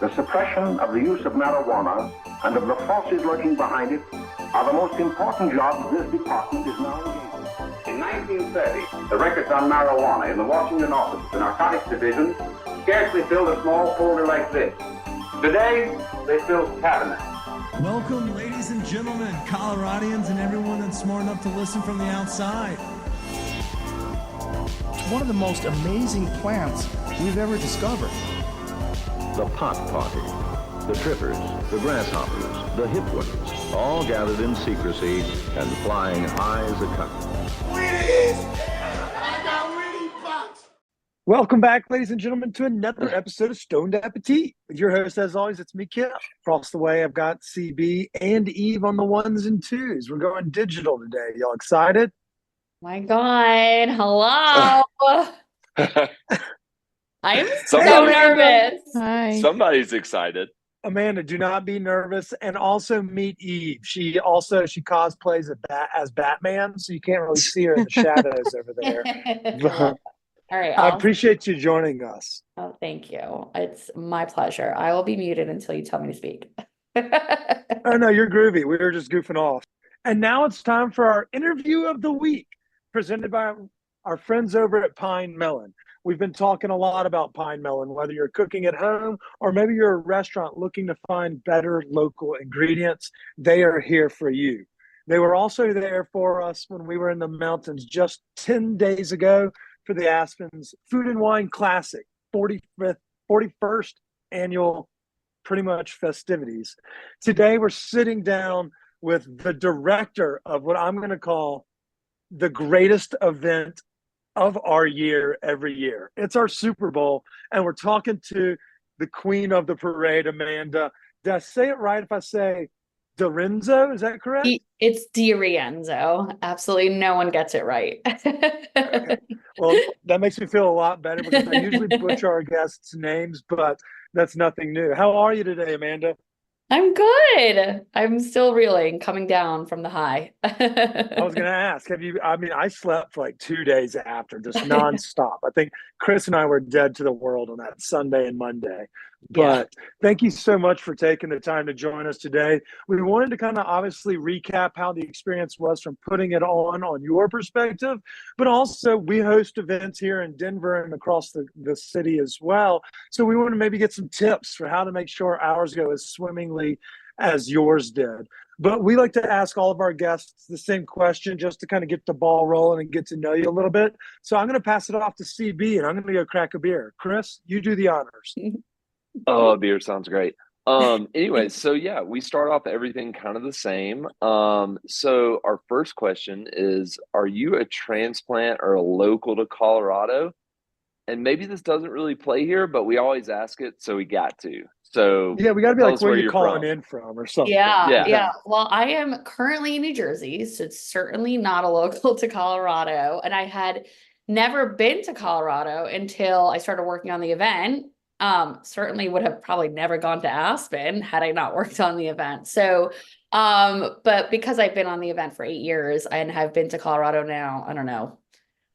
the suppression of the use of marijuana and of the forces lurking behind it are the most important jobs this department is now engaged in. In 1930, the records on marijuana in the Washington office of the Narcotics Division scarcely filled a small folder like this. Today, they fill cabinets. Welcome, ladies and gentlemen, Coloradians and everyone that's smart enough to listen from the outside. It's one of the most amazing plants we've ever discovered. The pot party, the trippers, the grasshoppers, the hip ones, all gathered in secrecy and flying high as a kite. Welcome back, ladies and gentlemen, to another episode of Stoned Appetit. With your host, as always, it's me, Kip. Across the way, I've got CB and Eve on the ones and twos. We're going digital today. Y'all excited? My God, hello. I am so nervous. Hi. Somebody's excited. Amanda, do not be nervous. And also meet Eve. She cosplays as Batman, so you can't really see her in the shadows over there. All right. I appreciate you joining us. Oh, thank you. It's my pleasure. I will be muted until you tell me to speak. Oh, no, you're groovy. We were just goofing off. And now it's time for our interview of the week, presented by our friends over at Pine Melon. We've been talking a lot about Pine Melon, whether you're cooking at home or maybe you're a restaurant looking to find better local ingredients. They are here for you. They were also there for us when we were in the mountains just 10 days ago for the Aspen's Food and Wine Classic, 41st annual pretty much festivities. Today, we're sitting down with the director of what I'm going to call the greatest event of our year every year. It's our Super Bowl, and we're talking to the queen of the parade, Amanda. Did I say it right if I say DeRienzo? Is that correct? It's DeRienzo. Absolutely no one gets it right. Okay. Well, that makes me feel a lot better because I usually butcher our guests' names, but that's nothing new. How are you today, Amanda? I'm good. I'm still reeling, coming down from the high. I was going to ask, I slept for like 2 days after, just nonstop. I think Chris and I were dead to the world on that Sunday and Monday. But Thank you so much for taking the time to join us today. We wanted to kind of obviously recap how the experience was from putting it on your perspective, but also we host events here in Denver and across the city as well. So we want to maybe get some tips for how to make sure ours go as swimmingly as yours did. But we like to ask all of our guests the same question just to kind of get the ball rolling and get to know you a little bit. So I'm going to pass it off to CB and I'm going to go crack a beer. Chris, you do the honors. Oh, beer sounds great. Anyway, so yeah, we start off everything kind of the same. So our first question is, are you a transplant or a local to Colorado? And maybe this doesn't really play here, but we always ask it, so we got to. So yeah, we got to be like, where you're calling in from or something. Yeah. Well, I am currently in New Jersey, so it's certainly not a local to Colorado. And I had never been to Colorado until I started working on the event. Certainly would have probably never gone to Aspen had I not worked on the event. So, but because I've been on the event for 8 years and have been to Colorado now, I don't know,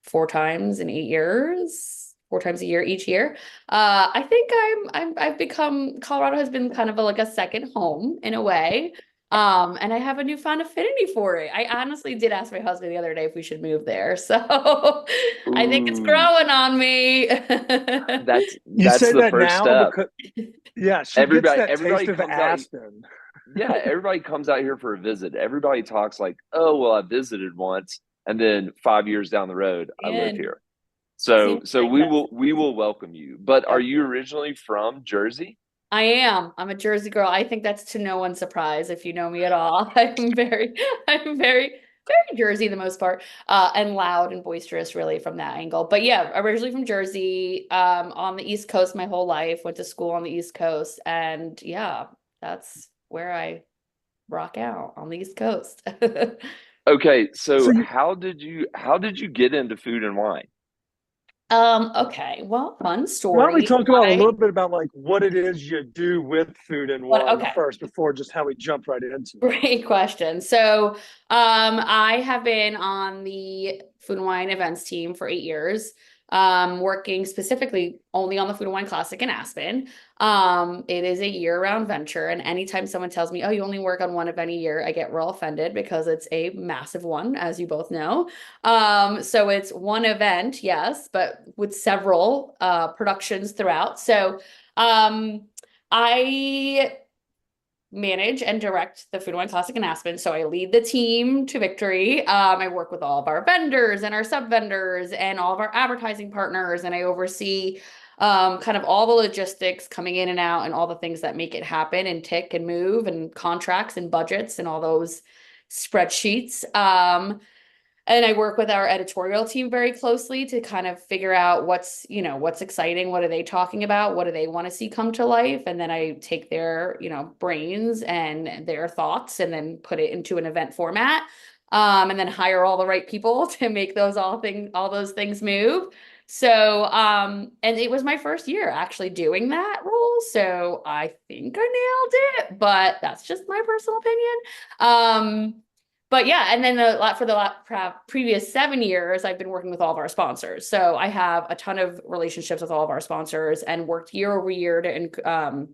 4 times in 8 years, 4 times a year, each year. I think I've become, Colorado has been kind of like a second home in a way. And I have a newfound affinity for it. I honestly did ask my husband the other day if we should move there. So I think it's growing on me. That's say the that first now step. Because, everybody taste of comes Aspen. Yeah, everybody comes out here for a visit. Everybody talks like, oh, well, I visited once, and then 5 years down the road, I live here. So we will welcome you. But are you originally from Jersey? I am. I'm a Jersey girl. I think that's to no one's surprise if you know me at all. I'm very Jersey the most part, and loud and boisterous really from that angle. But yeah, originally from Jersey, on the East Coast my whole life, went to school on the East Coast, and yeah, that's where I rock out, on the East Coast. Okay, so how did you get into food and wine? Okay, well, fun story. Why don't we talk about a little bit about like what it is you do with food and wine first before just how we jump right into it. Great question. So I have been on the food and wine events team for 8 years. working specifically only on the Food and Wine Classic in Aspen. It is a year-round venture, and anytime someone tells me, oh, you only work on one event a year, I get real offended because it's a massive one, as you both know. So it's one event, yes, but with several productions throughout. So I manage and direct the Food and Wine Classic in Aspen. So I lead the team to victory. I work with all of our vendors and our sub vendors and all of our advertising partners, and I oversee kind of all the logistics coming in and out and all the things that make it happen and tick and move, and contracts and budgets and all those spreadsheets. And I work with our editorial team very closely to kind of figure out what's exciting, what are they talking about, what do they want to see come to life, and then I take their, brains and their thoughts and then put it into an event format, and then hire all the right people to make all those things move. So, and it was my first year actually doing that role, so I think I nailed it, but that's just my personal opinion. But yeah, and then for the previous 7 years, I've been working with all of our sponsors. So I have a ton of relationships with all of our sponsors and worked year over year to,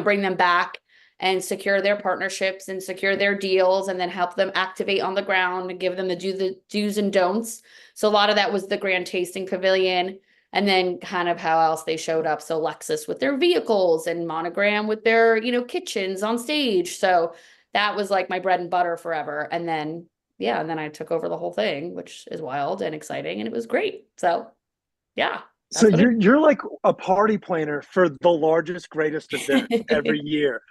bring them back and secure their partnerships and secure their deals, and then help them activate on the ground and give them the do's and don'ts. So a lot of that was the Grand Tasting Pavilion, and then kind of how else they showed up. So Lexus with their vehicles and Monogram with their, kitchens on stage. So that was like my bread and butter forever. And then, and then I took over the whole thing, which is wild and exciting, and it was great. So, yeah. So you're like a party planner for the largest, greatest event every year.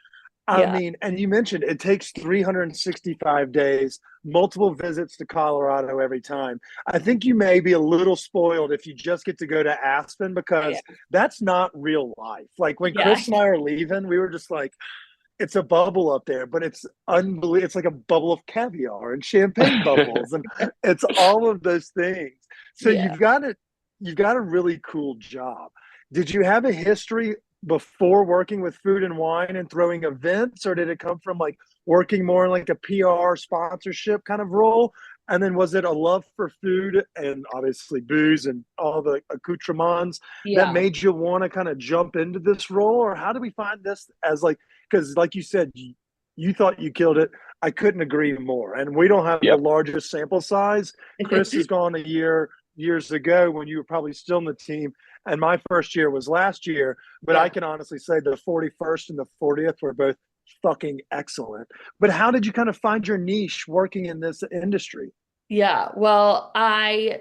I mean, and you mentioned it takes 365 days, multiple visits to Colorado every time. I think you may be a little spoiled if you just get to go to Aspen, because that's not real life. Like when Chris and I are leaving, we were just like, it's a bubble up there, but it's unbelievable. It's like a bubble of caviar and champagne bubbles, and it's all of those things. So you've got a really cool job. Did you have a history before working with food and wine and throwing events, or did it come from like working more in like a PR sponsorship kind of role? And then was it a love for food and obviously booze and all the accoutrements that made you want to kind of jump into this role? Or how do we find this as because like you said, you thought you killed it. I couldn't agree more. And we don't have the largest sample size. Chris has gone years ago when you were probably still in the team. And my first year was last year. But I can honestly say the 41st and the 40th were both fucking excellent. But how did you kind of find your niche working in this industry? Yeah, well, I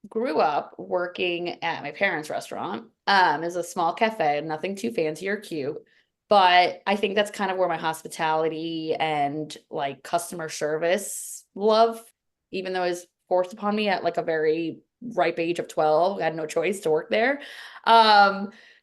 grew up working at my parents' restaurant. It's a small cafe, nothing too fancy or cute, but I think that's kind of where my hospitality and like customer service love, even though it was forced upon me at like a very ripe age of 12, I had no choice to work there.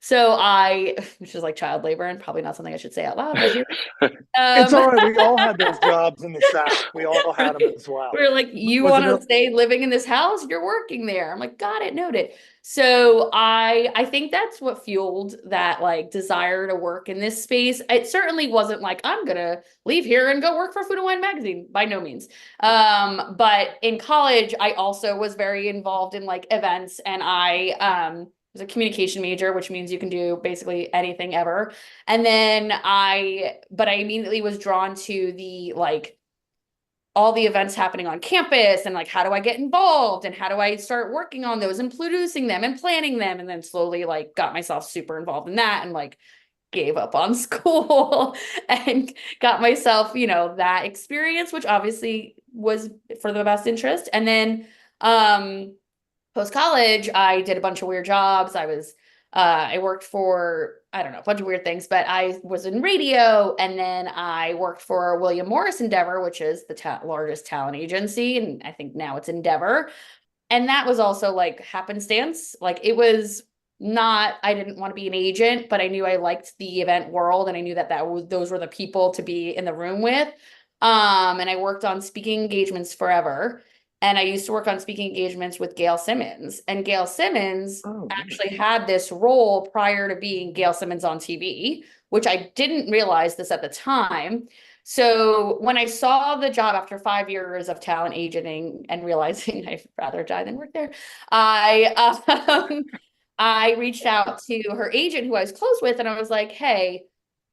Which is like child labor and probably not something I should say out loud. It's all right. We all had those jobs in the South. We all had them as well. We were like, you want to stay living in this house? You're working there. I'm like, got it, noted. So I think that's what fueled that like desire to work in this space. It certainly wasn't like, I'm going to leave here and go work for Food and Wine magazine, by no means. But in college, I also was very involved in like events, and I was a communication major, which means you can do basically anything ever. And then I immediately was drawn to the like all the events happening on campus, and like, how do I get involved, and how do I start working on those and producing them and planning them? And then slowly like got myself super involved in that, and like gave up on school and got myself, that experience, which obviously was for the best interest. And then, post-college, I did a bunch of weird jobs. I worked for, I don't know, a bunch of weird things, but I was in radio, and then I worked for William Morris Endeavor, which is the largest talent agency, and I think now it's Endeavor. And that was also like happenstance. Like it was not, I didn't want to be an agent, but I knew I liked the event world, and I knew those were the people to be in the room with. And I worked on speaking engagements forever. And I used to work on speaking engagements with Gail Simmons. And Gail Simmons actually had this role prior to being Gail Simmons on TV, which I didn't realize this at the time. So when I saw the job after 5 years of talent agenting and realizing I'd rather die than work there, I reached out to her agent who I was close with, and I was like, hey,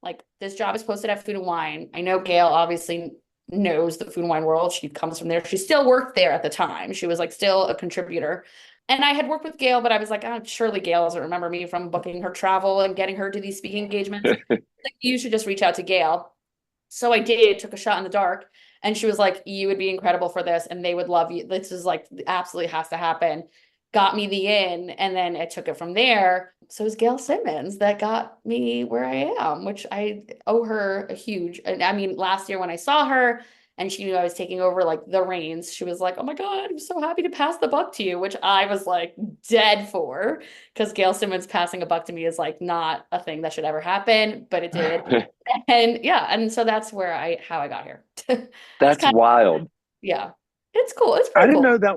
like this job is posted at Food and Wine. I know Gail obviously knows the Food and Wine world. She comes from there. She still worked there at the time. She was like still a contributor. And I had worked with Gail, but I was like, oh, surely Gail doesn't remember me from booking her travel and getting her to these speaking engagements. Like, you should just reach out to Gail. So I did, took a shot in the dark. And she was like, you would be incredible for this and they would love you. This is like absolutely has to happen. Got me the in, and then I took it from there. So it was Gail Simmons that got me where I am, which I owe her a huge, I mean, last year when I saw her and she knew I was taking over like the reins, she was like, oh my God, I'm so happy to pass the buck to you, which I was like dead for, because Gail Simmons passing a buck to me is like not a thing that should ever happen, but it did. And yeah, and so that's how I got here. That's wild. Yeah, it's cool. It's I pretty didn't cool. know that.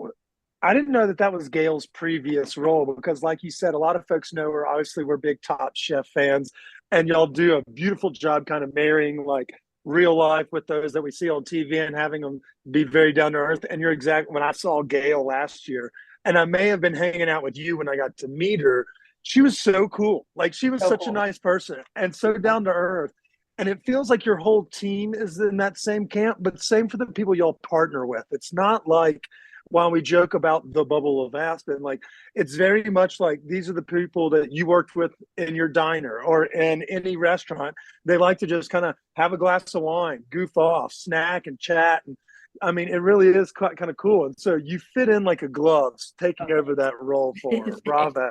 I didn't know that that was Gail's previous role because, like you said, a lot of folks know her. Obviously, we're big Top Chef fans, and y'all do a beautiful job kind of marrying like real life with those that we see on TV and having them be very down to earth. And you're exactly when I saw Gail last year, and I may have been hanging out with you when I got to meet her. She was so cool. Like she was So such a cool. nice person and so down to earth. And it feels like your whole team is in that same camp, but same for the people y'all partner with. It's not like while we joke about the bubble of Aspen, like it's very much like these are the people that you worked with in your diner or in any restaurant. They like to just kind of have a glass of wine, goof off, snack and chat. And I mean, it really is quite kind of cool. And so you fit in like a glove taking over that role for her. Bravo.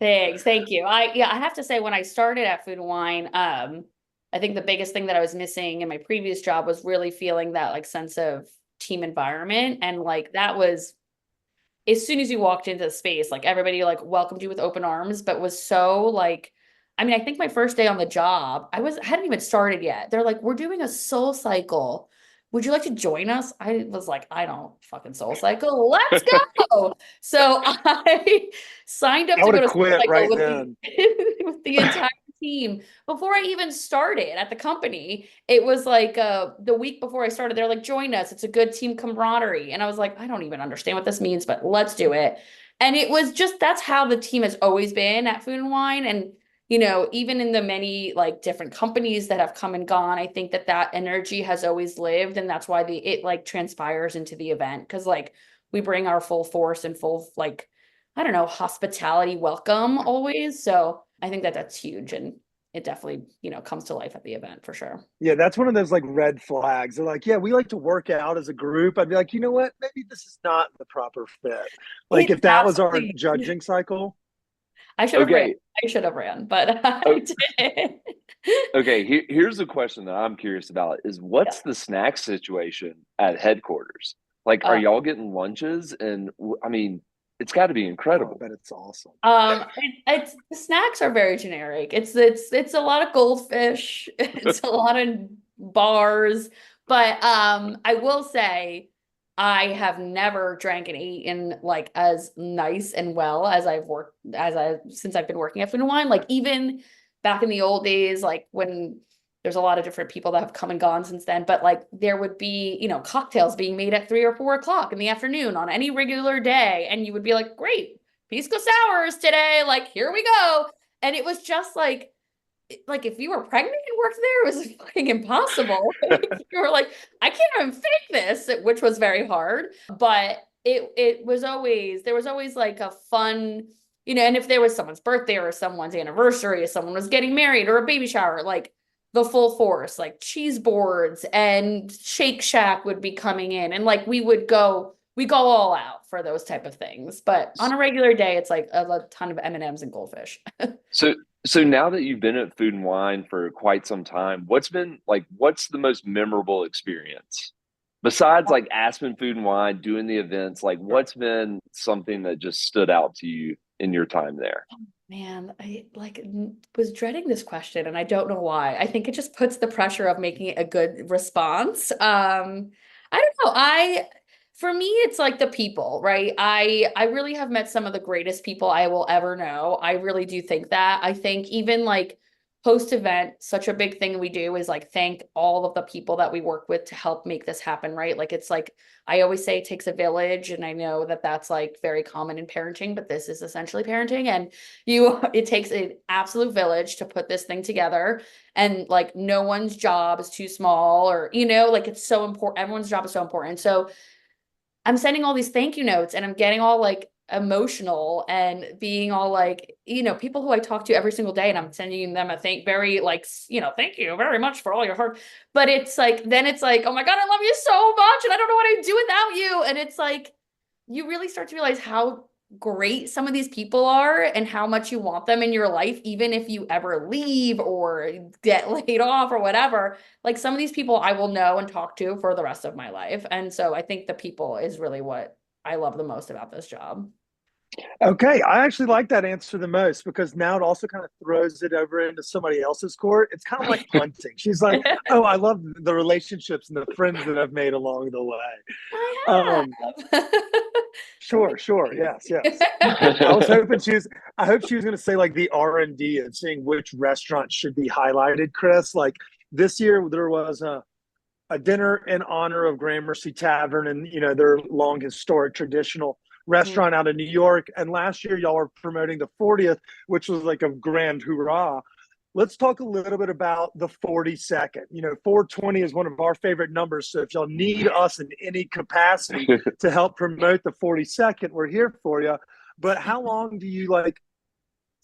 Thanks. Thank you. I have to say when I started at Food and Wine, I think the biggest thing that I was missing in my previous job was really feeling that like sense of team environment. And like that was as soon as you walked into the space, like everybody like welcomed you with open arms, but was so like, I mean, I think my first day on the job, hadn't even started yet. They're like, we're doing a soul cycle. Would you like to join us? I was like, I don't fucking soul cycle. Let's go. So I signed up I to would go have to soul quit cycle right with then. with the entire team before I even started at the company. It was like the week before I started, they're like, join us. It's a good team camaraderie. And I was like, I don't even understand what this means, but let's do it. And it was just, that's how the team has always been at Food and Wine. And, you know, even in the many like different companies that have come and gone, I think that energy has always lived. And that's why it like transpires into the event. Cause like we bring our full force and full, like, I don't know, hospitality welcome always. So I think that's huge. And it definitely, you know, comes to life at the event for sure. Yeah, that's one of those like red flags. They're like, yeah, we like to work out as a group. I'd be like, you know what? Maybe this is not the proper fit. Like It's if that was our absolutely, judging cycle. I should have ran. Okay. I should have ran, but I Oh, didn't. okay. Here's the question that I'm curious about is what's the snack situation at headquarters? Like, are Uh, y'all getting lunches? And I mean, it's got to be Oh, I incredible. bet it's awesome. it's the snacks are very generic. It's a lot of goldfish. It's a lot of bars. But I will say I have never drank and eaten like as nice and well as since I've been working at Food and Wine. Like even back in the old days, like when there's a lot of different people that have come and gone since then, but like there would be, you know, cocktails being made at 3 or 4 o'clock in the afternoon on any regular day. And you would be like, great, pisco sours today. Like, here we go. And it was just like if you were pregnant and worked there, it was fucking impossible. You were like, I can't even fake this, which was very hard. But it was always, there was always like a fun, you know, and if there was someone's birthday or someone's anniversary, or someone was getting married or a baby shower, like the full force, like cheese boards and Shake Shack would be coming in. And like we go all out for those type of things. But on a regular day, it's like a ton of M&Ms and goldfish. So now that you've been at Food and Wine for quite some time, what's the most memorable experience? Besides like Aspen Food and Wine, doing the events, like what's been something that just stood out to you in your time there? Man, I like was dreading this question and I don't know why. I think it just puts the pressure of making it a good response. I don't know. For me, it's like the people, right? I really have met some of the greatest people I will ever know. I really do think that. I think even like post event, such a big thing we do is like thank all of the people that we work with to help make this happen, right? Like it's like I always say it takes a village, and I know that that's like very common in parenting, but this is essentially parenting, and it takes an absolute village to put this thing together, and like no one's job is too small, or like it's so important. Everyone's job is so important. So I'm sending all these thank you notes, and I'm getting all like emotional and being all like, people who I talk to every single day, and I'm sending them a thank you very much for all your hard, but it's like, then it's like, oh my God, I love you so much. And I don't know what I'd do without you. And it's like, you really start to realize how great some of these people are and how much you want them in your life, even if you ever leave or get laid off or whatever. Like some of these people I will know and talk to for the rest of my life. And so I think the people is really what I love the most about this job. Okay, I actually like that answer the most, because now it also kind of throws it over into somebody else's court. It's kind of like punting. She's like, oh, I love the relationships and the friends that I've made along the way. I have. Sure. Yes. I hope she was going to say like the R&D and seeing which restaurants should be highlighted, Chris. Like this year there was a dinner in honor of Gramercy Tavern and, their long historic traditional restaurant out of New York. And last year y'all were promoting the 40th, which was like a grand hoorah. Let's talk a little bit about the 42nd. 420 is one of our favorite numbers. So if y'all need us in any capacity to help promote the 42nd, we're here for you. But how long do you like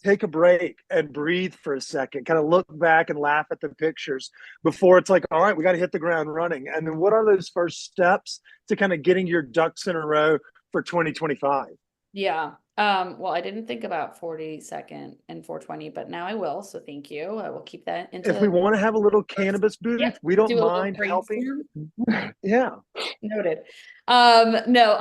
take a break and breathe for a second, kind of look back and laugh at the pictures before it's like, all right, we got to hit the ground running? And then what are those first steps to kind of getting your ducks in a row for 2025? Yeah. Well, I didn't think about 42nd and 420, but now I will. So thank you. I will keep that into. If we want to have a little cannabis booth, we don't mind helping. Yeah. Noted. No,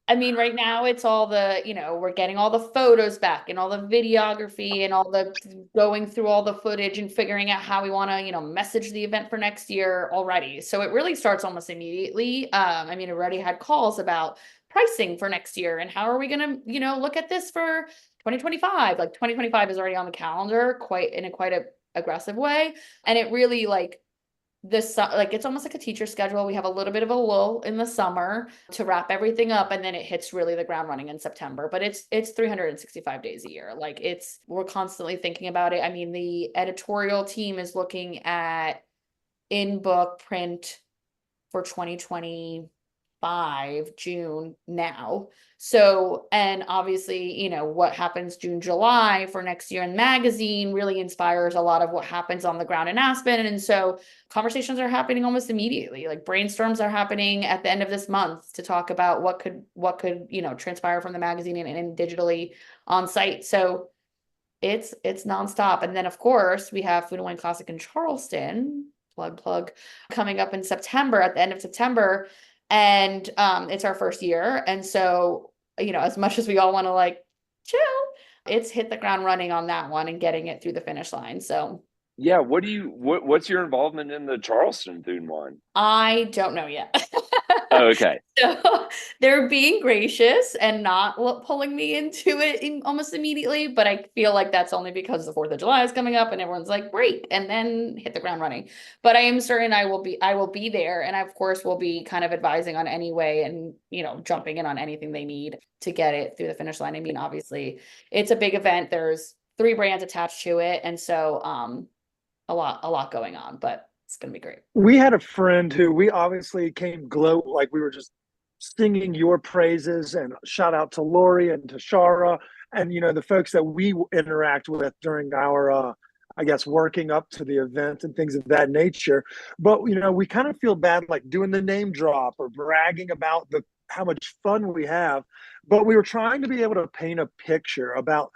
I mean, right now it's all the, we're getting all the photos back and all the videography and all the going through all the footage and figuring out how we want to, message the event for next year already. So it really starts almost immediately. I mean, I already had calls about pricing for next year and how are we going to, look at this for 2025. Like 2025 is already on the calendar quite a aggressive way. And it really it's almost like a teacher schedule. We have a little bit of a lull in the summer to wrap everything up, and then it hits really the ground running in September. But it's 365 days a year. Like we're constantly thinking about it. I mean, the editorial team is looking at in-book print for 2025 June now. So, and obviously, what happens June, July for next year in the magazine really inspires a lot of what happens on the ground in Aspen. And so conversations are happening almost immediately. Like brainstorms are happening at the end of this month to talk about what could, transpire from the magazine and digitally on site. So it's nonstop. And then of course we have Food and Wine Classic in Charleston, plug, coming up in September, at the end of September. And it's our first year. And so, as much as we all want to chill, it's hit the ground running on that one and getting it through the finish line. So yeah, what's your involvement in the Charleston Food and Wine? I don't know yet. Oh, okay. So they're being gracious and not pulling me into it almost immediately, but I feel like that's only because the 4th of July is coming up and everyone's like, great, and then hit the ground running. But I am certain I will be there, and I, of course, will be kind of advising on any way and, jumping in on anything they need to get it through the finish line. I mean, obviously, it's a big event. There's 3 brands attached to it, and so a lot going on, but it's going to be great. We had a friend who we obviously came like we were just singing your praises, and shout out to Lori and to Shara and, the folks that we interact with during our, working up to the event and things of that nature. But, we kind of feel bad, like doing the name drop or bragging about how much fun we have. But we were trying to be able to paint a picture about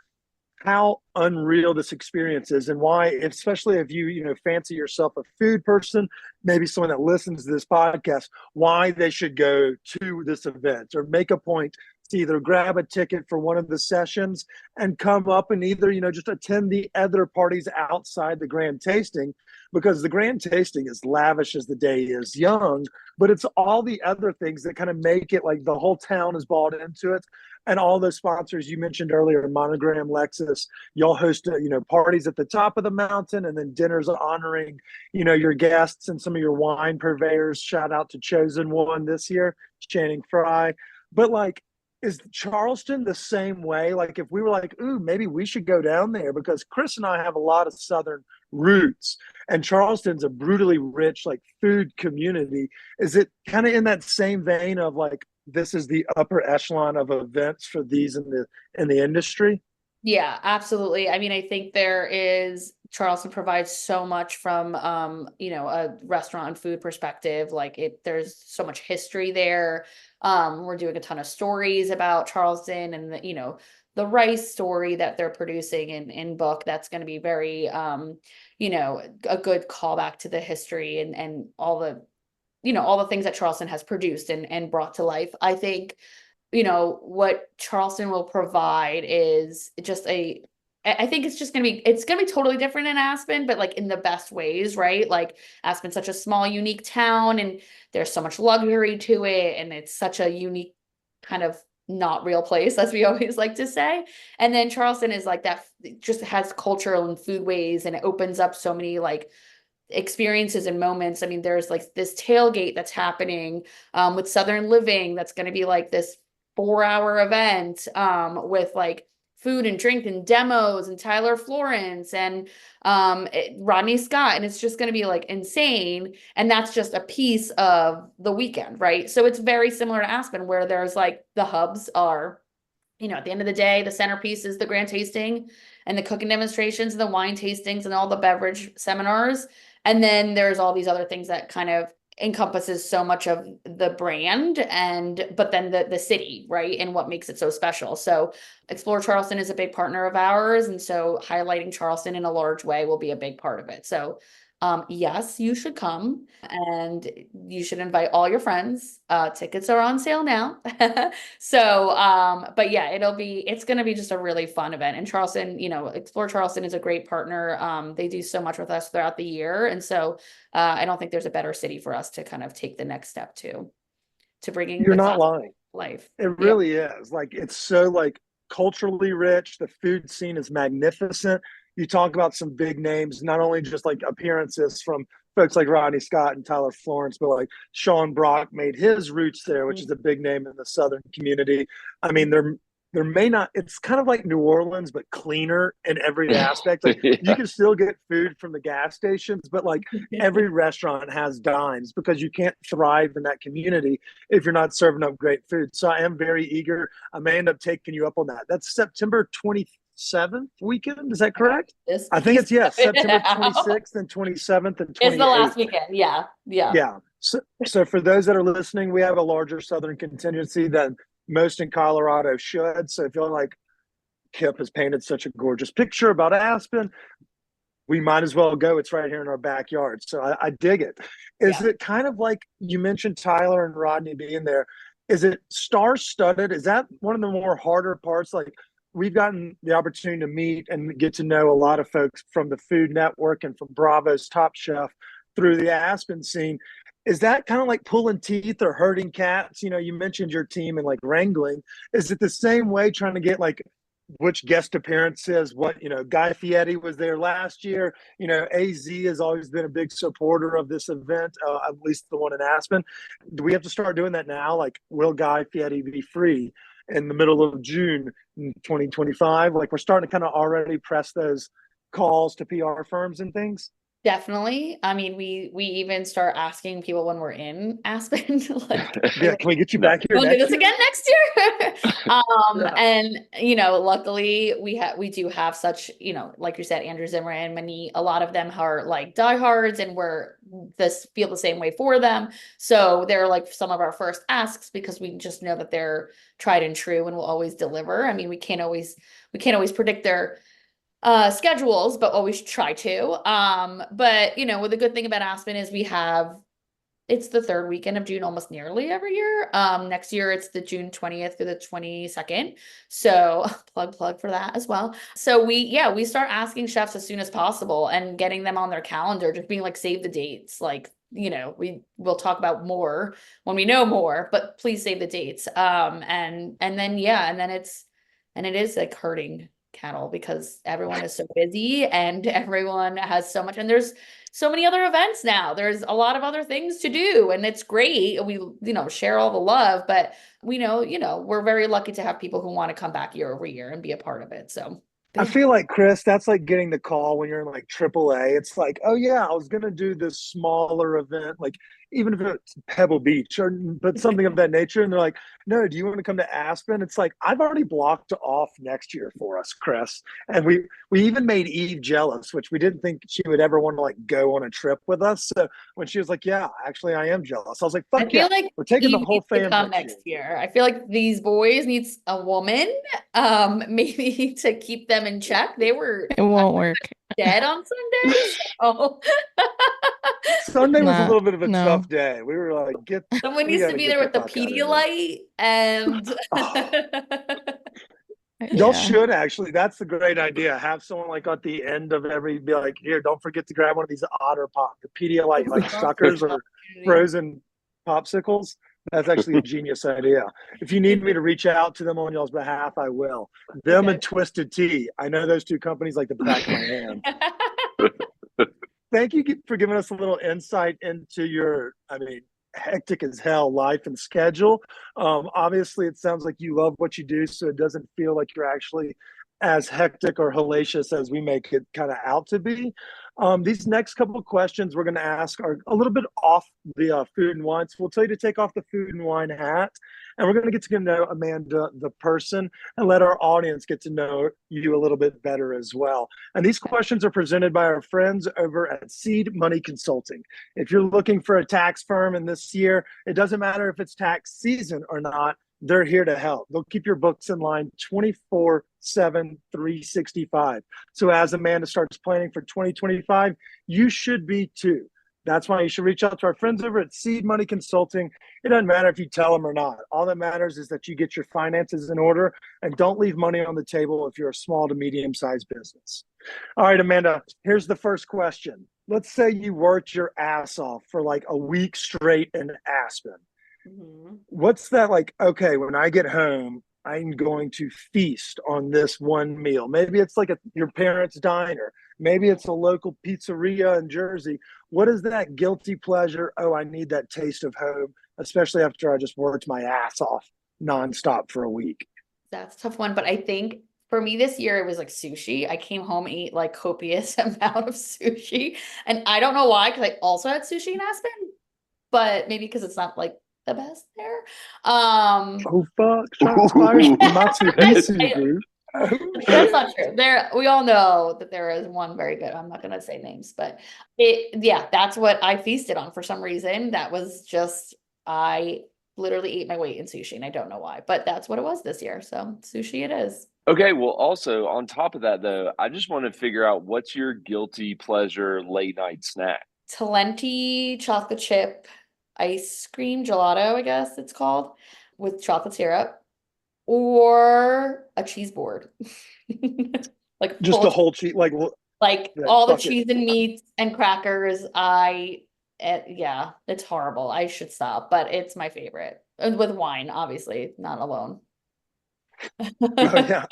how unreal this experience is, and why, especially if you fancy yourself a food person, maybe someone that listens to this podcast, why they should go to this event or make a point to either grab a ticket for one of the sessions and come up and either just attend the other parties outside the grand tasting, because the grand tasting is lavish as the day is young, but it's all the other things that kind of make it like the whole town is bought into it. and all those sponsors you mentioned earlier, Monogram, Lexus, y'all host, parties at the top of the mountain and then dinners honoring, your guests and some of your wine purveyors. Shout out to Chosen One this year, Channing Frye. But like, is Charleston the same way? Like, if we were like, ooh, maybe we should go down there, because Chris and I have a lot of Southern roots, and Charleston's a brutally rich, like, food community. Is it kind of in that same vein of like, this is the upper echelon of events for these in the industry? Yeah, absolutely. I mean, I think Charleston provides so much from, a restaurant and food perspective. Like there's so much history there. We're doing a ton of stories about Charleston and the rice story that they're producing in book. That's going to be very, a good callback to the history and all the things that Charleston has produced and brought to life. I think what Charleston will provide is just I think it's going to be totally different in Aspen, but like in the best ways, right? Like Aspen's such a small, unique town, and there's so much luxury to it. And it's such a unique kind of not real place, as we always like to say. And then Charleston is like that, just has cultural and foodways, and it opens up so many like experiences and moments. I mean, there's like this tailgate that's happening with Southern Living. That's going to be like this 4-hour event with like food and drink and demos and Tyler Florence and Rodney Scott. And it's just going to be like insane. And that's just a piece of the weekend, right? So it's very similar to Aspen, where there's like the hubs are, at the end of the day, the centerpiece is the grand tasting and the cooking demonstrations and the wine tastings and all the beverage seminars. And then there's all these other things that kind of encompasses so much of the brand but then the city, right? And what makes it so special. So Explore Charleston is a big partner of ours. And so highlighting Charleston in a large way will be a big part of it. So yes, you should come, and you should invite all your friends. Tickets are on sale now. So, but yeah, it's going to be just a really fun event. And Charleston, Explore Charleston is a great partner. They do so much with us throughout the year. And so, I don't think there's a better city for us to kind of take the next step to bringing. You're not lying. Life. It really is. Like, it's so like culturally rich. The food scene is magnificent. You talk about some big names, not only just like appearances from folks like Rodney Scott and Tyler Florence, but like Sean Brock made his roots there, which is a big name in the Southern community. I mean, there may not, it's kind of like New Orleans, but cleaner in every aspect. Like Yeah. you can still get food from the gas stations, but like every restaurant has dimes, because you can't thrive in that community if you're not serving up great food. So I am very eager. I may end up taking you up on that. That's September 27th weekend. Is that correct? I think it's, September 26th and 27th and 28th. It's the last weekend. Yeah. Yeah. So for those that are listening, we have a larger Southern contingency than most in Colorado should. So if you're like, Kip has painted such a gorgeous picture about Aspen, we might as well go. It's right here in our backyard. So I dig it. Is it kind of like you mentioned Tyler and Rodney being there? Is it star-studded? Is that one of the more harder parts? Like, we've gotten the opportunity to meet and get to know a lot of folks from the Food Network and from Bravo's Top Chef through the Aspen scene. Is that kind of like pulling teeth or herding cats? You mentioned your team and like wrangling. Is it the same way, trying to get like which guest appearances? Guy Fieri was there last year. AZ has always been a big supporter of this event, at least the one in Aspen. Do we have to start doing that now? Like, will Guy Fieri be free in the middle of June 2025? Like, we're starting to kind of already press those calls to PR firms and things. Definitely. I mean, we even start asking people when we're in Aspen, like, can we get you back here? We'll do this again next year. And luckily we do have such, like you said, Andrew Zimmer and Mani, a lot of them are like diehards, and feel the same way for them. So they're like some of our first asks, because we just know that they're tried and true and will always deliver. I mean, we can't always predict their schedules, but always try to. But the good thing about Aspen is it's the third weekend of June almost nearly every year. Next year it's the June 20th through the 22nd. So plug for that as well. So we start asking chefs as soon as possible and getting them on their calendar, just being like, save the dates, like we will talk about more when we know more, but please save the dates. And then it is like hurting cattle because everyone is so busy and everyone has so much, and there's so many other events now. There's a lot of other things to do, and it's great. We, share all the love, but we know, we're very lucky to have people who want to come back year over year and be a part of it. So I feel like, Chris, that's like getting the call when you're in like AAA. It's like, oh yeah, I was gonna do this smaller event, like even if it's Pebble Beach but something of that nature. And they're like, no, do you want to come to Aspen? It's like, I've already blocked off next year for us, Chris. And we even made Eve jealous, which we didn't think she would ever want to like go on a trip with us. So when she was like, yeah, actually I am jealous, I was like, fuck, I feel like we're taking Eve the whole needs to fam come next year. I feel like these boys needs a woman, maybe to keep them in check. They were It won't work. dead on Sunday. So. Sunday was a little bit of a No. tough day. We were like, someone needs to be there with the Pedialyte and y'all should actually. That's the great idea. Have someone like at the end of be like, here, don't forget to grab one of these Otter Pop, the Pedialyte like suckers or frozen popsicles. That's actually a genius idea. If you need me to reach out to them on y'all's behalf, I will. Them and Twisted Tea. I know those two companies like the back of my hand. Thank you for giving us a little insight into your, hectic as hell life and schedule. Obviously, it sounds like you love what you do, so it doesn't feel like you're actually as hectic or hellacious as we make it kind of out to be. These next couple of questions we're going to ask are a little bit off the food and wine. So we'll tell you to take off the food and wine hat, and we're going to get to know Amanda, the person, and let our audience get to know you a little bit better as well. And these questions are presented by our friends over at Seed Money Consulting. If you're looking for a tax firm in this year, it doesn't matter if it's tax season or not, they're here to help. They'll keep your books in line 24/7, 365. So as Amanda starts planning for 2025, you should be too. That's why you should reach out to our friends over at Seed Money Consulting. It doesn't matter if you tell them or not. All that matters is that you get your finances in order and don't leave money on the table if you're a small to medium-sized business. All right, Amanda, here's the first question. Let's say you worked your ass off for like a week straight in Aspen. Mm-hmm. What's that like? Okay, when I get home, I'm going to feast on this one meal. Maybe it's like your parents' diner. Maybe it's a local pizzeria in Jersey. What is that guilty pleasure? Oh, I need that taste of home, especially after I just worked my ass off nonstop for a week. That's a tough one, but I think for me this year, it was like sushi. I came home, ate like copious amount of sushi, and I don't know why, because I also had sushi in Aspen, but maybe because it's not like the best there. Oh fuck! Shots fired. That's not true. We all know that there is one very good. I'm not gonna say names, but that's what I feasted on for some reason. That was just, I literally ate my weight in sushi, and I don't know why, but that's what it was this year. So sushi it is. Okay, well, also on top of that though, I just want to figure out what's your guilty pleasure late night snack. Talenti chocolate chip ice cream gelato, I guess it's called, with chocolate syrup, or a cheese board. Like just the whole cheese, like all the cheese and meats and crackers. It's horrible. I should stop, but it's my favorite. And with wine, obviously, not alone. Oh, yeah.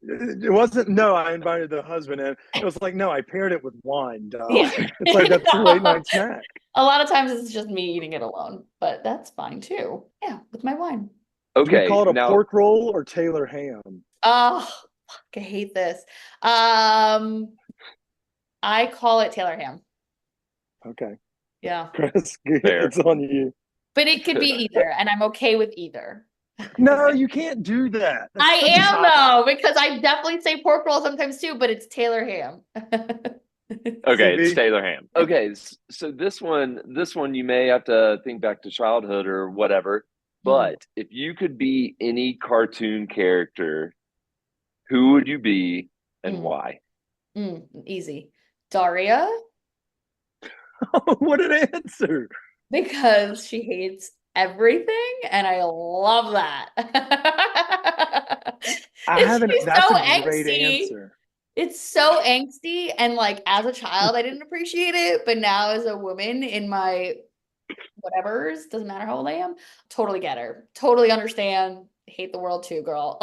It wasn't, no, I invited the husband in. It was like, no, I paired it with wine, dog. Yeah. It's like, that's a late night snack. A lot of times it's just me eating it alone, but that's fine too. Yeah, with my wine. Okay. Do we call it a pork roll or Taylor ham? Oh, fuck, I hate this. I call it Taylor ham. Okay. Yeah. Chris, it's on you. But it could be either, and I'm okay with either. No, you can't do that. I am though, because I definitely say pork roll sometimes too, but it's Taylor ham. Okay, it's Taylor ham. Okay, so this one you may have to think back to childhood or whatever, but if you could be any cartoon character, who would you be and why? Easy. Daria. What an answer. Because she hates everything, and I love that. That's a great answer. It's so angsty, and like as a child, I didn't appreciate it, but now as a woman in my whatever's, doesn't matter how old I am, totally get her, totally understand. Hate the world too, girl.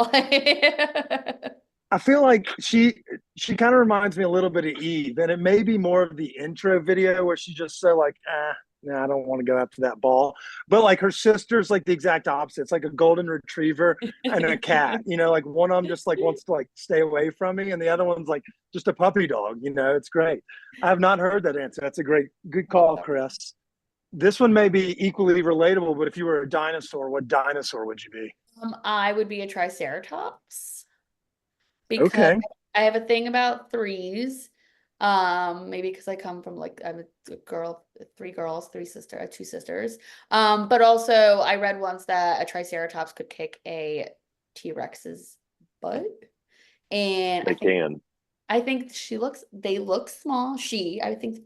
I feel like she kind of reminds me a little bit of Eve, and it may be more of the intro video where she's just so like, I don't want to go after that ball. But like her sister's like the exact opposite. It's like a golden retriever and a cat. You know, like one of them just like wants to like stay away from me, and the other one's like just a puppy dog. You know, it's great. I have not heard that answer. That's a good call, Chris. This one may be equally relatable, but if you were a dinosaur, what dinosaur would you be? I would be a triceratops because Okay. I have a thing about threes. Maybe because I come from like I'm a girl, three girls, two sisters. But also I read once that a triceratops could kick a T-Rex's butt. And I think they look small. I think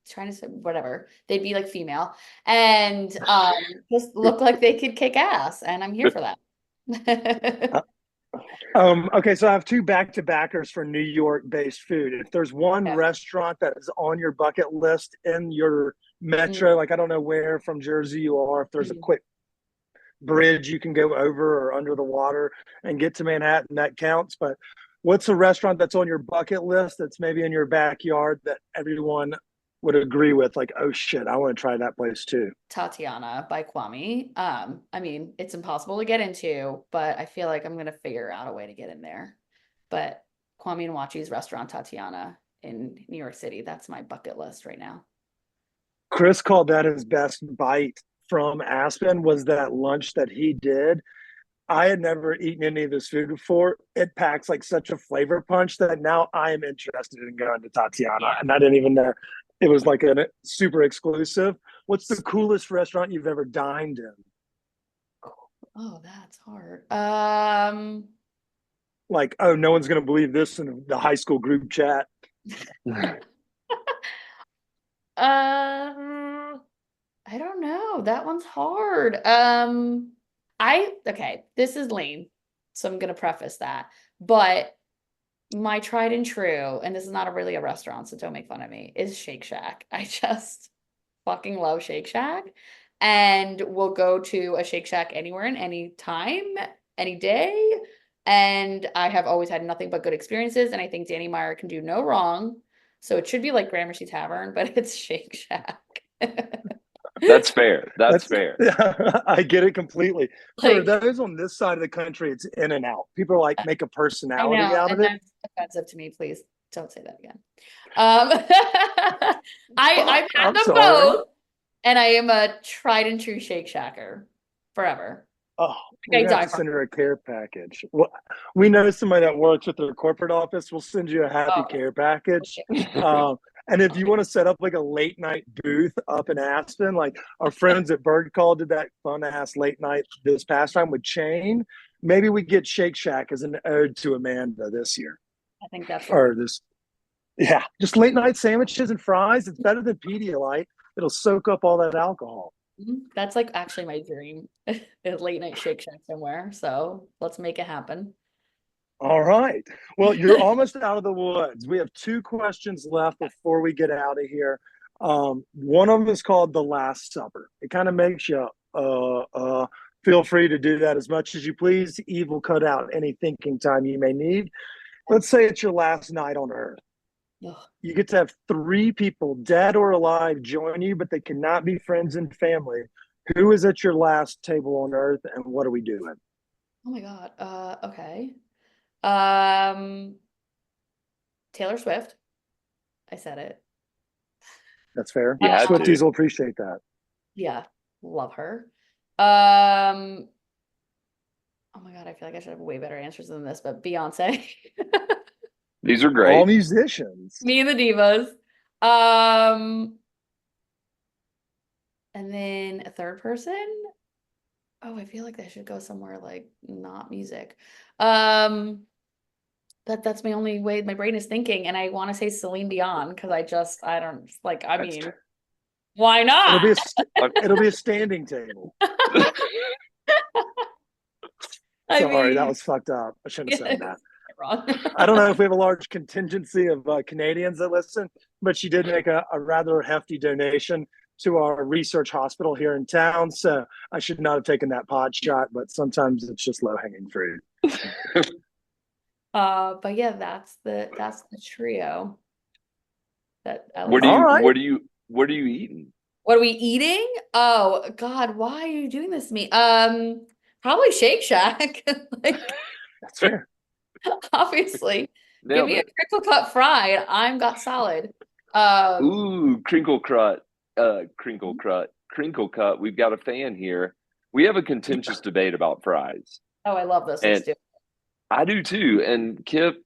trying to say whatever, they'd be like female and just look like they could kick ass, and I'm here for that. Okay, so I have two back-to-backers for New York-based food. If there's one restaurant that is on your bucket list in your metro, like I don't know where from Jersey you are, if there's a quick bridge you can go over or under the water and get to Manhattan, that counts. But what's a restaurant that's on your bucket list that's maybe in your backyard that everyone would agree with? Like, oh shit, I want to try that place too. Tatiana by Kwame. I mean, it's impossible to get into, but I feel like I'm gonna figure out a way to get in there. But Kwame and Wachi's restaurant, Tatiana in New York City, that's my bucket list right now. Chris called that his best bite from Aspen, was that lunch that he did. I had never eaten any of this food before. It packs like such a flavor punch that now I am interested in going to Tatiana. And I didn't even know it was like a super exclusive. What's the coolest restaurant you've ever dined in? Oh, that's hard. Like, oh, no one's going to believe this in the high school group chat. I don't know. That one's hard. Okay, this is lame, so I'm gonna preface that. But my tried and true, and this is not really a restaurant, so don't make fun of me, is Shake Shack. I just fucking love Shake Shack, and we'll go to a Shake Shack anywhere and any time, any day. And I have always had nothing but good experiences, and I think Danny Meyer can do no wrong. So it should be like Gramercy Tavern, but it's Shake Shack. That's fair. That's fair. Yeah, I get it completely. Like, for those on this side of the country, it's In and Out. People are like make a personality out of it. That's offensive to me. Please don't say that again. I've had them both, and I am a tried and true Shake Shacker forever. Oh, we have to send her a care package. Well, we know somebody that works with their corporate office. We'll send you a happy care package. And if you want to set up like a late night booth up in Aspen, like our friends at Bird Call did that fun ass late night this past time with Chain, maybe we get Shake Shack as an ode to Amanda this year. I think that's yeah, just late night sandwiches and fries. It's better than Pedialyte. It'll soak up all that alcohol. That's like actually my dream, a late night Shake Shack somewhere. So let's make it happen. All right. Well, you're almost out of the woods. We have two questions left before we get out of here. One of them is called The Last Supper. It kind of makes you feel free to do that as much as you please. Eve will cut out any thinking time you may need. Let's say it's your last night on Earth. You get to have three people, dead or alive, join you, but they cannot be friends and family. Who is at your last table on Earth, and what are we doing? Oh my God. Okay. Taylor Swift. I said it. That's fair. Yeah, Swifties will appreciate that. Yeah, love her. Oh my God, I feel like I should have way better answers than this, but Beyonce. These are great. All musicians. Me and the Divas. And then a third person. Oh, I feel like they should go somewhere like not music. That's my only way my brain is thinking, and I want to say Celine Dion because why not? It'll be a standing table. Sorry, that was fucked up. I shouldn't have said that. wrong. I don't know if we have a large contingency of Canadians that listen, but she did make a rather hefty donation to our research hospital here in town. So I should not have taken that pot shot, but sometimes it's just low hanging fruit. But yeah, that's the trio. What are you eating? What are we eating? Oh God, why are you doing this to me? Probably Shake Shack. Like, That's fair. obviously. Give me a crinkle cut fried. I'm got solid. Ooh, crinkle cut. We've got a fan here. We have a contentious debate about fries. Oh, I love this. Let's do it. I do too. And Kip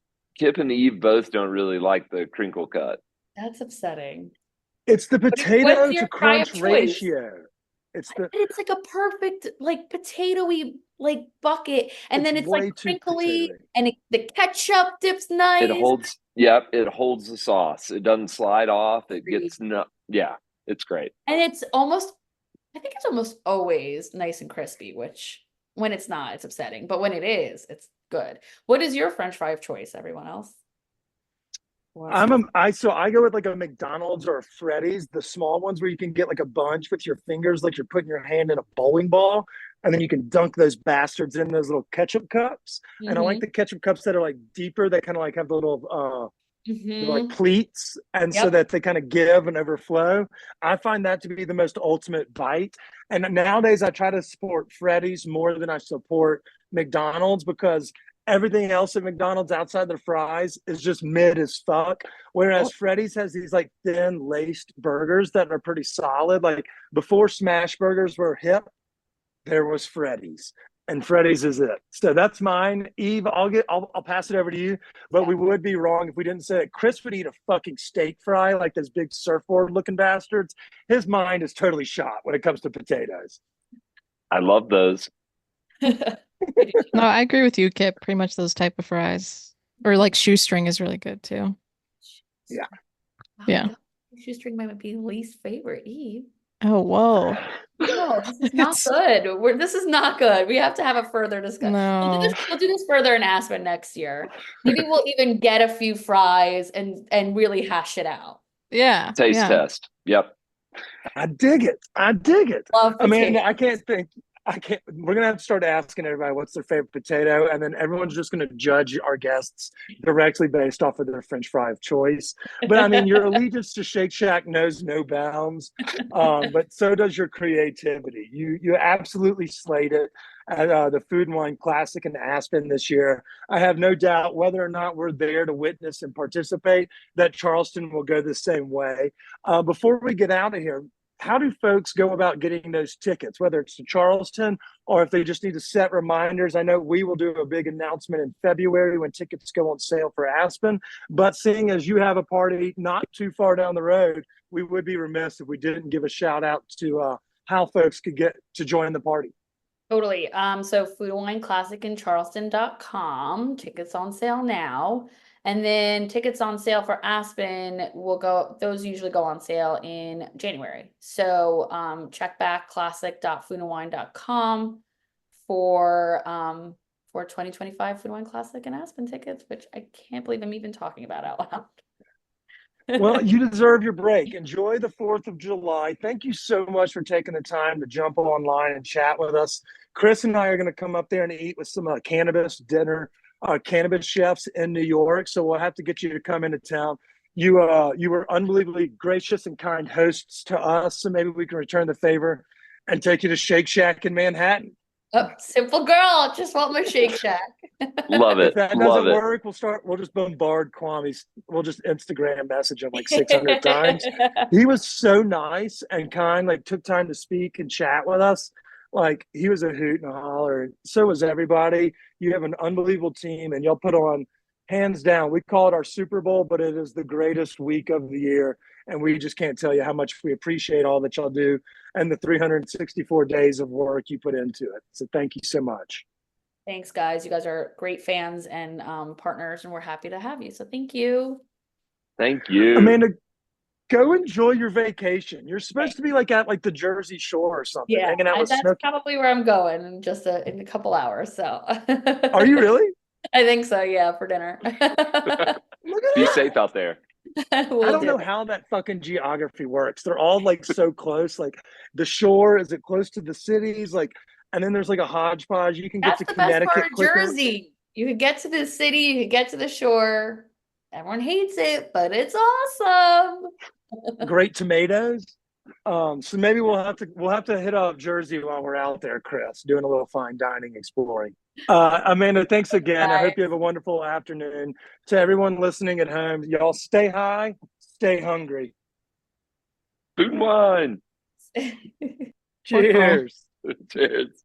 and Eve both don't really like the crinkle cut. That's upsetting. It's the potato your to fry of crunch choice? ratio. It's like a perfect like potatoey like bucket, and then it's like crinkly, and the ketchup dips nice. It holds the sauce. It doesn't slide off. It gets it's great. And I think it's almost always nice and crispy, which when it's not, it's upsetting. But when it is, it's good. What is your French fry of choice, everyone else? I go with like a McDonald's or a Freddy's, the small ones where you can get like a bunch with your fingers, like you're putting your hand in a bowling ball, and then you can dunk those bastards in those little ketchup cups. And I like the ketchup cups that are like deeper. They kind of like have the little like pleats, and so that they kind of give and overflow. I find that to be the most ultimate bite. And nowadays I try to support Freddy's more than I support McDonald's, because everything else at McDonald's outside the fries is just mid as fuck. Whereas Freddy's has these like thin laced burgers that are pretty solid. Like before smash burgers were hip, there was Freddy's, and Freddy's is it. So that's mine. Eve, I'll pass it over to you, but we would be wrong if we didn't say it. Chris would eat a fucking steak fry, like those big surfboard looking bastards. His mind is totally shot when it comes to potatoes. I love those. No, I agree with you, Kip. Pretty much those type of fries, or like shoestring is really good too. Yeah. Yeah. Shoestring might be least favorite. Eve. Oh, whoa. No, this is not good. This is not good. We have to have a further discussion. No. We'll do this further in Aspen next year. Maybe we'll even get a few fries and really hash it out. Yeah. Taste test. Yep. I dig it. Love Amanda, we're gonna have to start asking everybody what's their favorite potato, and then everyone's just gonna judge our guests directly based off of their French fry of choice. But I mean, your allegiance to Shake Shack knows no bounds, but so does your creativity. You absolutely slayed it at the Food and Wine Classic in Aspen this year. I have no doubt, whether or not we're there to witness and participate, that Charleston will go the same way. Before we get out of here, how do folks go about getting those tickets, whether it's to Charleston or if they just need to set reminders? I know we will do a big announcement in February when tickets go on sale for Aspen, but seeing as you have a party not too far down the road, we would be remiss if we didn't give a shout out to how folks could get to join the party. Totally. So Food and Wine Classic in Charleston.com, tickets on sale now. And then tickets on sale for Aspen those usually go on sale in January. So check back classic.foodandwine.com for 2025 Food and Wine Classic and Aspen tickets, which I can't believe I'm even talking about out loud. Well, you deserve your break. Enjoy the 4th of July. Thank you so much for taking the time to jump online and chat with us. Chris and I are going to come up there and eat with some cannabis dinner. Cannabis chefs in New York, so we'll have to get you to come into town. You were unbelievably gracious and kind hosts to us, so maybe we can return the favor and take you to Shake Shack in Manhattan. Oh, simple girl, just want my Shake Shack. Love it. If that doesn't work, we'll just bombard Kwame. We'll just Instagram message him like 600 times. He was so nice and kind, like took time to speak and chat with us. Like, he was a hoot and a holler, and so was everybody. You have an unbelievable team, and y'all put on, hands down, we call it our Super Bowl, but it is the greatest week of the year, and we just can't tell you how much we appreciate all that y'all do and the 364 days of work you put into it. So thank you so much. Thanks, guys. You guys are great fans and partners, and we're happy to have you. So thank you. Thank you. Amanda, go enjoy your vacation. You're supposed to be like at like the Jersey Shore or something, hanging out with that's Snooki. probably where I'm going in just in a couple hours. So Are you really? I think so, yeah, for dinner. Look at Be that. safe out there. I don't know how that fucking geography works. They're all like so close. Like the shore, is it close to the cities? Like, and then there's like a hodgepodge. You can get That's to the best part Connecticut of quicker. Jersey. You could get to the city, you could get to the shore. Everyone hates it, but it's awesome. Great tomatoes. So maybe we'll have to hit up Jersey while we're out there, Chris, doing a little fine dining exploring. Amanda, thanks again. I hope you have a wonderful afternoon. To everyone listening at home, y'all stay high, stay hungry. Food and wine. Cheers. Cheers.